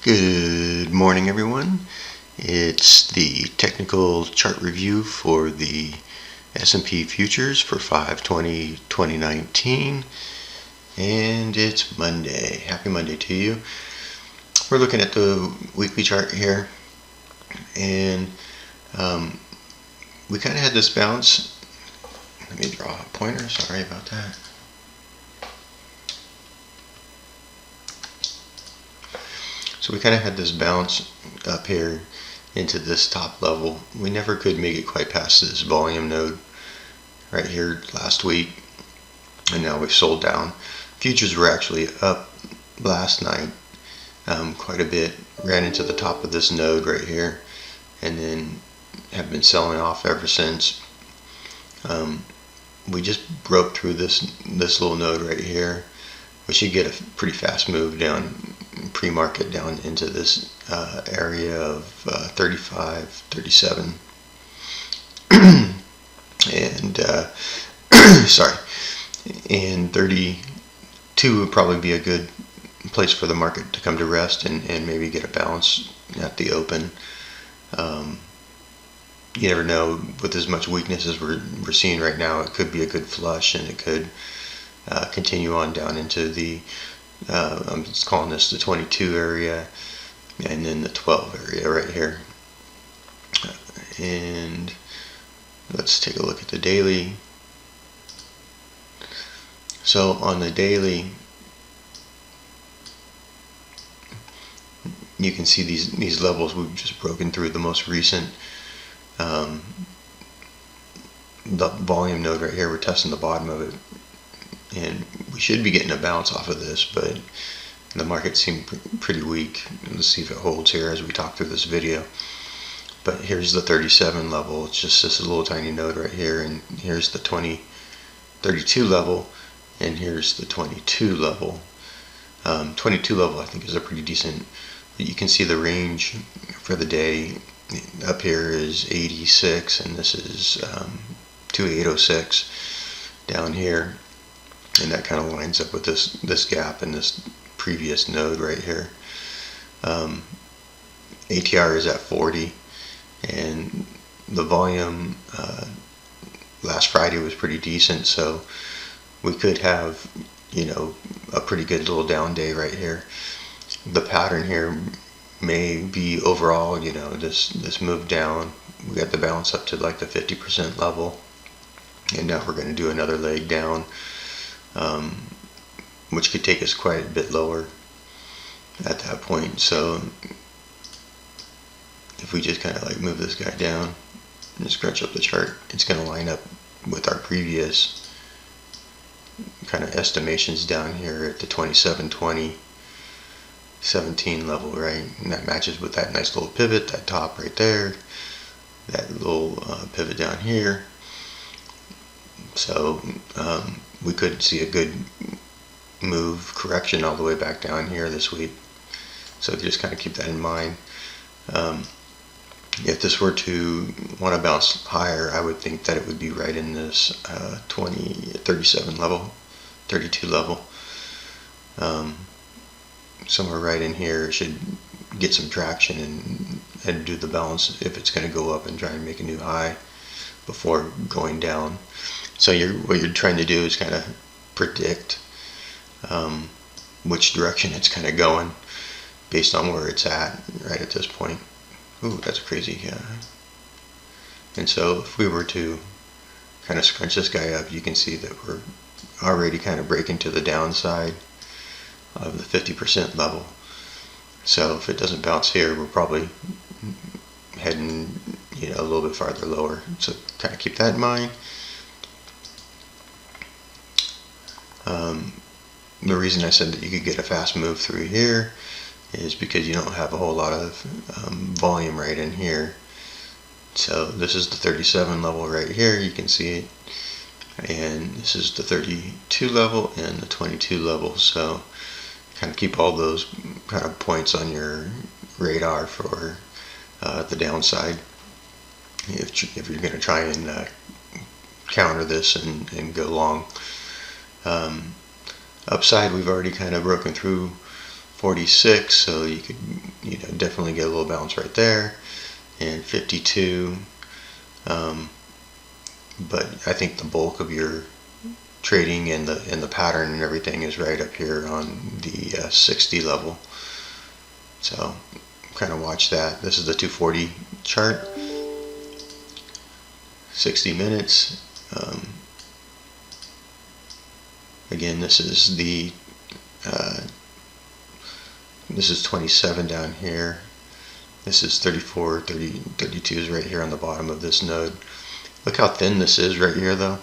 Good morning, everyone. It's the technical chart review for the S&P futures for 5/20/2019, and it's Monday. Happy Monday to you. We're looking at the weekly chart here, and we kind of had this bounce. Let me draw a pointer. Sorry about that. So we kind of had this bounce up here into this top level. We never could make it quite past this volume node right here last week, and now we've sold down. Futures were actually up last night quite a bit, ran into the top of this node right here, and then have been selling off ever since. We just broke through this little node right here. We should get a pretty fast move down pre-market down into this area of 35, 37, and sorry, and 32 would probably be a good place for the market to come to rest and maybe get a bounce at the open. You never know, with as much weakness as we're seeing right now, it could be a good flush, and it could continue on down into the I'm just calling this the 22 area, and then the 12 area right here. And let's take a look at the daily. So on the daily, you can see these levels we've just broken through. The most recent the volume node right here, we're testing the bottom of it, and we should be getting a bounce off of this, but the market seemed pretty weak. Let's see if it holds here as we talk through this video. But here's the 37 level. It's just this little tiny node right here, and here's the 32 level, and here's the 22 level. 22 level I think is a pretty decent. You can see the range for the day. Up here is 86, and this is 2806 down here. And that kind of lines up with this gap and this previous node right here. ATR is at 40, and the volume last Friday was pretty decent, so we could have, a pretty good little down day right here. The pattern here may be overall, this move down. We got the bounce up to like the 50% level, and now we're going to do another leg down. Which could take us quite a bit lower at that point. So if we just kind of like move this guy down and scrunch up the chart, it's going to line up with our previous kind of estimations down here at the 2720 17 level, right? And that matches with that nice little pivot, that top right there, that little pivot down here. So we could see a good move correction all the way back down here this week. So just kind of keep that in mind. If this were to want to bounce higher, I would think that it would be right in this 37 level, 32 level. Somewhere right in here should get some traction and do the balance if it's going to go up and try and make a new high before going down. So what you're trying to do is kind of predict which direction it's kind of going based on where it's at right at this point. Ooh, that's crazy. Yeah. And so if we were to kind of scrunch this guy up, you can see that we're already kind of breaking to the downside of the 50% level. So if it doesn't bounce here, we're probably heading a little bit farther lower. So kind of keep that in mind. The reason I said that you could get a fast move through here is because you don't have a whole lot of volume right in here. So this is the 37 level right here, you can see it, and this is the 32 level and the 22 level. So kind of keep all those kind of points on your radar for the downside if you're going to try and counter this and go long. Upside, we've already kind of broken through 46, so you could definitely get a little bounce right there, and 52. But I think the bulk of your trading and the pattern and everything is right up here on the 60 level. So kind of watch that. This is the 240 chart, 60 minutes. Again, this is the this is 27 down here. This is 34, 30, 32 is right here on the bottom of this node. Look how thin this is right here, though.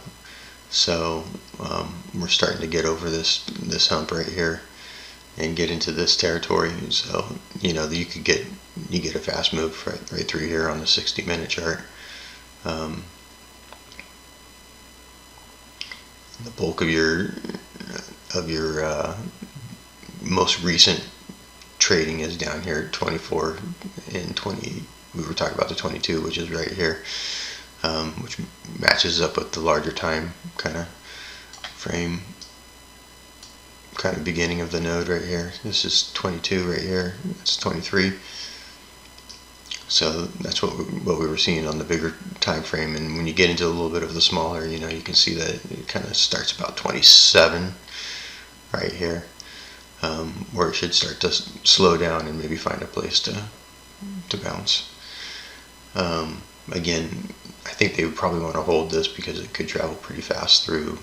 So we're starting to get over this hump right here and get into this territory. So you get a fast move right through here on the 60-minute chart. The bulk of your most recent trading is down here at 24 and 20. We were talking about the 22, which is right here, which matches up with the larger time kind of frame, kind of beginning of the node right here. This is 22 right here. It's 23. So that's what we were seeing on the bigger time frame. And when you get into a little bit of the smaller, you can see that it kind of starts about 27 right here, where it should start to slow down and maybe find a place to bounce. Again, I think they would probably want to hold this because it could travel pretty fast through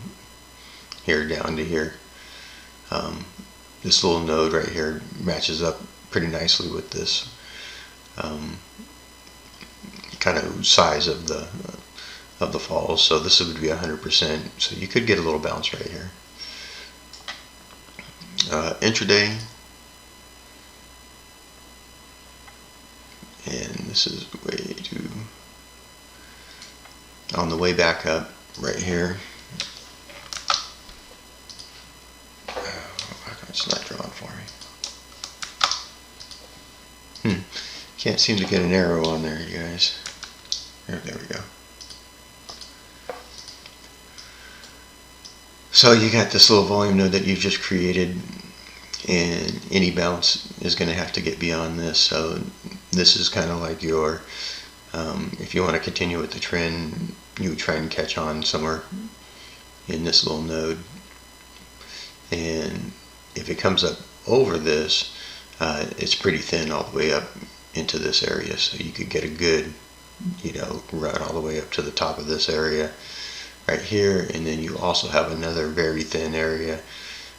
here down to here. This little node right here matches up pretty nicely with this kind of size of the falls. So this would be 100%. So you could get a little bounce right here. Intraday, and this is on the way back up right here. It's not drawing for me. Can't seem to get an arrow on there, you guys. There we go. So you got this little volume node that you've just created, and any bounce is going to have to get beyond this. So this is kind of like your, if you want to continue with the trend, you would try and catch on somewhere in this little node. And if it comes up over this, it's pretty thin all the way up into this area. So you could get a good, run all the way up to the top of this area right here, and then you also have another very thin area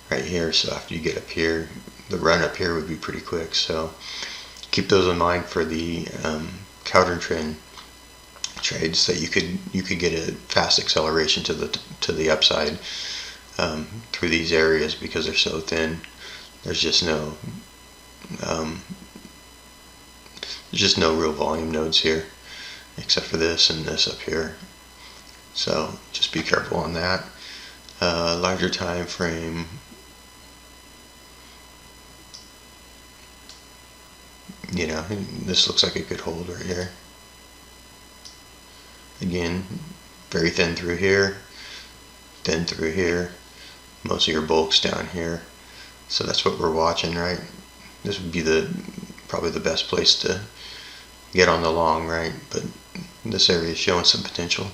right here. So after you get up here, the run up here would be pretty quick. So keep those in mind for the counter trend trades, that you could get a fast acceleration to the upside through these areas because they're so thin. There's just no real volume nodes here except for this and this up here. So just be careful on that. Larger time frame, this looks like it could hold right here. Again, very thin through here, thin through here, most of your bulk's down here. So that's what we're watching, right? This would be probably the best place to get on the long, right? But this area is showing some potential.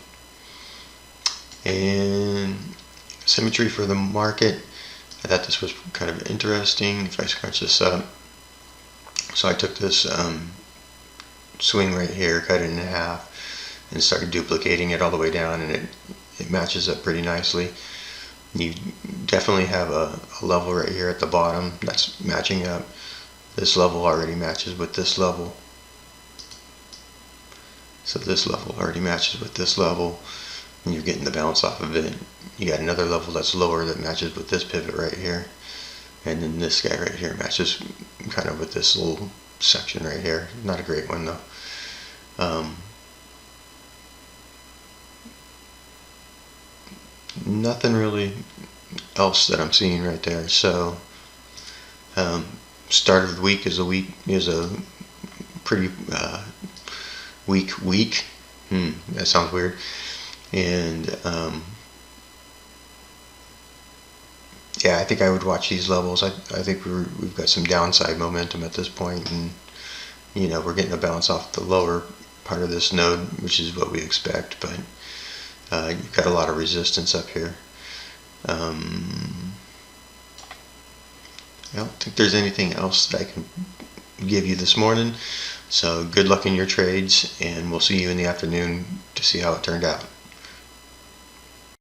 And symmetry for the market, I thought this was kind of interesting. If I scrunch this up, so I took this swing right here, cut it in half, and started duplicating it all the way down, and it matches up pretty nicely. You definitely have a level right here at the bottom that's matching up. This level already matches with this level. So this level already matches with this level, and you're getting the bounce off of it. You got another level that's lower that matches with this pivot right here. And then this guy right here matches kind of with this little section right here. Not a great one though. Nothing really else that I'm seeing right there. So start of the week is a pretty weak week. That sounds weird. And yeah, I think I would watch these levels. I think we've got some downside momentum at this point, and we're getting a bounce off the lower part of this node, which is what we expect, but you've got a lot of resistance up here. I don't think there's anything else that I can give you this morning. So good luck in your trades, and we'll see you in the afternoon to see how it turned out.